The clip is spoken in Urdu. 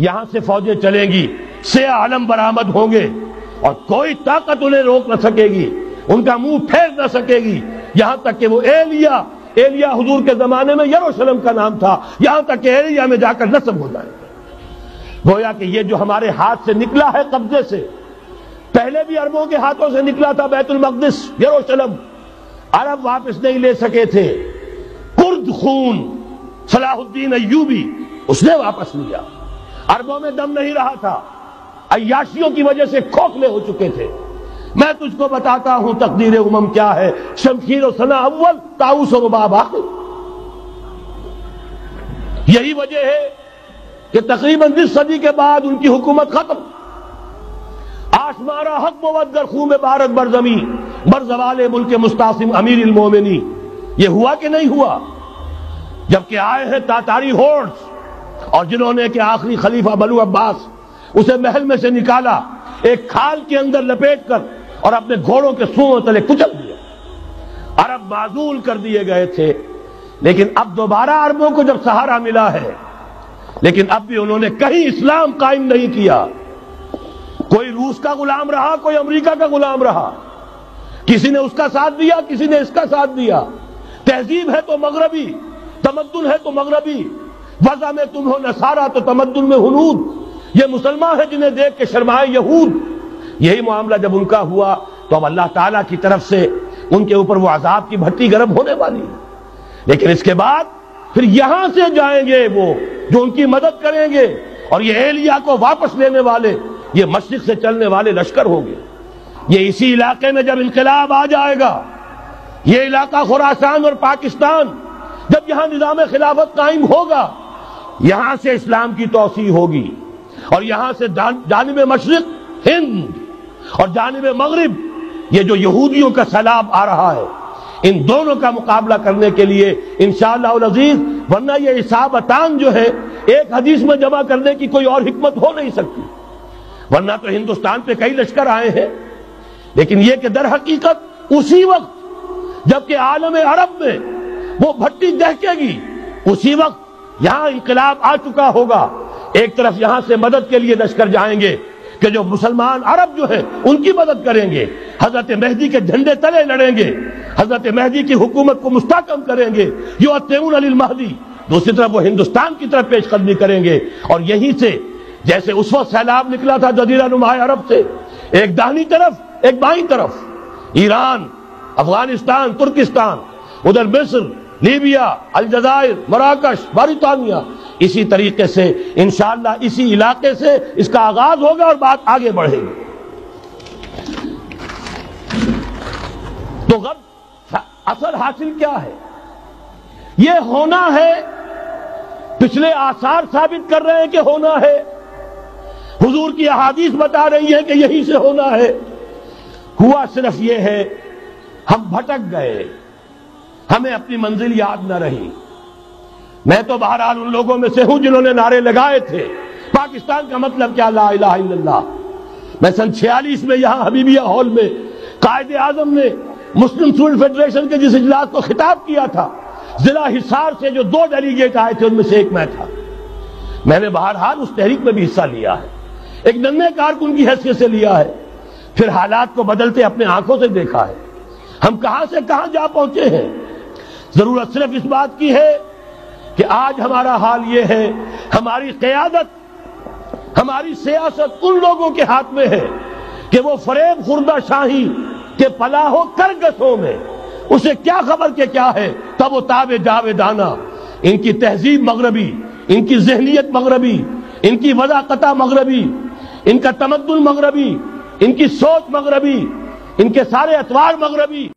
یہاں سے فوجیں چلیں گی، سیاہ علم برآمد ہوں گے اور کوئی طاقت انہیں روک نہ سکے گی، ان کا منہ پھیر نہ سکے گی، یہاں تک کہ وہ ایلیا حضور کے زمانے میں یروشلم کا نام تھا، یہاں تک کہ ایلیا میں جا کر نصب ہو جائے گا۔ گویا کہ یہ جو ہمارے ہاتھ سے نکلا ہے قبضے سے، پہلے بھی عربوں کے ہاتھوں سے نکلا تھا بیت المقدس، یروشلم، عرب واپس نہیں لے سکے تھے، کرد خون صلاح الدین ایوبی اس نے واپس لیا، عربوں میں دم نہیں رہا تھا، عیاشیوں کی وجہ سے کھوکھلے ہو چکے تھے۔ میں تجھ کو بتاتا ہوں تقدیر امم کیا ہے، شمشیر و ثنا اول، طاؤس و رباب آخر۔ یہی وجہ ہے کہ تقریباً 20 صدی کے بعد ان کی حکومت ختم، آشمارا حق بود گر خون بارد بر زمین بر زوال ملک مستعصم امیر المومنین۔ یہ ہوا کہ نہیں ہوا؟ جبکہ آئے ہیں تاتاری ہورڈز، اور جنہوں نے کہ آخری خلیفہ بنو عباس اسے محل میں سے نکالا، ایک کھال کے اندر لپیٹ کر اور اپنے گھوڑوں کے سوؤں تلے کچل دیا۔ عرب معزول کر دیے گئے تھے، لیکن اب دوبارہ عربوں کو جب سہارا ملا ہے، لیکن اب بھی انہوں نے کہیں اسلام قائم نہیں کیا۔ کوئی روس کا غلام رہا، کوئی امریکہ کا غلام رہا، کسی نے اس کا ساتھ دیا، کسی نے اس کا ساتھ دیا۔ تہذیب ہے تو مغربی، تمدن ہے تو مغربی، وضع میں تم ہو نصارہ تو تمدن میں ہنود، یہ مسلمان ہیں جنہیں دیکھ کے شرمائے یہود۔ یہی معاملہ جب ان کا ہوا تو اب اللہ تعالیٰ کی طرف سے ان کے اوپر وہ عذاب کی بھٹی گرم ہونے والی ہے۔ لیکن اس کے بعد پھر یہاں سے جائیں گے وہ جو ان کی مدد کریں گے، اور یہ ایلیا کو واپس لینے والے یہ مشرق سے چلنے والے لشکر ہوں گے۔ یہ اسی علاقے میں جب انقلاب آ جائے گا، یہ علاقہ خراسان اور پاکستان، جب یہاں نظام خلافت قائم ہوگا، یہاں سے اسلام کی توسیع ہوگی، اور یہاں سے جانب مشرق ہند اور جانب مغرب یہ جو یہودیوں کا سیلاب آ رہا ہے، ان دونوں کا مقابلہ کرنے کے لیے انشاءاللہ العزیز، ورنہ یہ اصابتان جو ہے ایک حدیث میں جمع کرنے کی کوئی اور حکمت ہو نہیں سکتی، ورنہ تو ہندوستان پہ کئی لشکر آئے ہیں، لیکن یہ کہ در حقیقت اسی وقت جبکہ عالم عرب میں وہ بھٹی دہکے گی، اسی وقت یہاں انقلاب آ چکا ہوگا۔ ایک طرف یہاں سے مدد کے لیے لشکر جائیں گے کہ جو مسلمان عرب جو ہیں ان کی مدد کریں گے، حضرت مہدی کے جھنڈے تلے لڑیں گے، حضرت مہدی کی حکومت کو مستحکم کریں گے، یؤتمون للمہدی۔ دوسری طرف وہ ہندوستان کی طرف پیش قدمی کریں گے، اور یہیں سے جیسے اس وقت سیلاب نکلا تھا جزیرہ نما عرب سے، ایک داہنی طرف ایک بائیں طرف، ایران، افغانستان، ترکستان، ادھر مصر، لیبیا، الجزائر، مراکش، موریطانیہ، اسی طریقے سے انشاءاللہ اسی علاقے سے اس کا آغاز ہوگا اور بات آگے بڑھے گی۔ تو غرب اثر حاصل کیا ہے؟ یہ ہونا ہے، پچھلے آثار ثابت کر رہے ہیں کہ ہونا ہے، حضور کی احادیث بتا رہی ہیں کہ یہی سے ہونا ہے۔ ہوا صرف یہ ہے ہم بھٹک گئے، ہمیں اپنی منزل یاد نہ رہی۔ میں تو بہرحال ان لوگوں میں سے ہوں جنہوں نے نعرے لگائے تھے پاکستان کا مطلب کیا، لا الہ الا اللہ۔ میں سن 46 میں یہاں حبیبیہ ہال میں قائد اعظم نے مسلم اسٹوڈنٹ فیڈریشن کے جس اجلاس کو خطاب کیا تھا، ضلع حصار سے جو 2 ڈیلیگیٹ آئے تھے ان میں سے ایک میں تھا۔ میں نے بہرحال اس تحریک میں بھی حصہ لیا ہے، ایک ننھے کارکن کی حیثیت سے لیا ہے، پھر حالات کو بدلتے اپنے آنکھوں سے دیکھا ہے، ہم کہاں سے کہاں جا پہنچے ہیں۔ ضرورت صرف اس بات کی ہے کہ آج ہمارا حال یہ ہے، ہماری قیادت، ہماری سیاست ان لوگوں کے ہاتھ میں ہے کہ وہ فریب خوردہ شاہی کے پلاح و کرگسوں میں اسے کیا خبر کہ کیا ہے، تب وہ تاب جاویدانہ، ان کی تہذیب مغربی، ان کی ذہنیت مغربی، ان کی وضاقتہ مغربی، ان کا تمدن مغربی، ان کی سوچ مغربی، ان کے سارے اطوار مغربی۔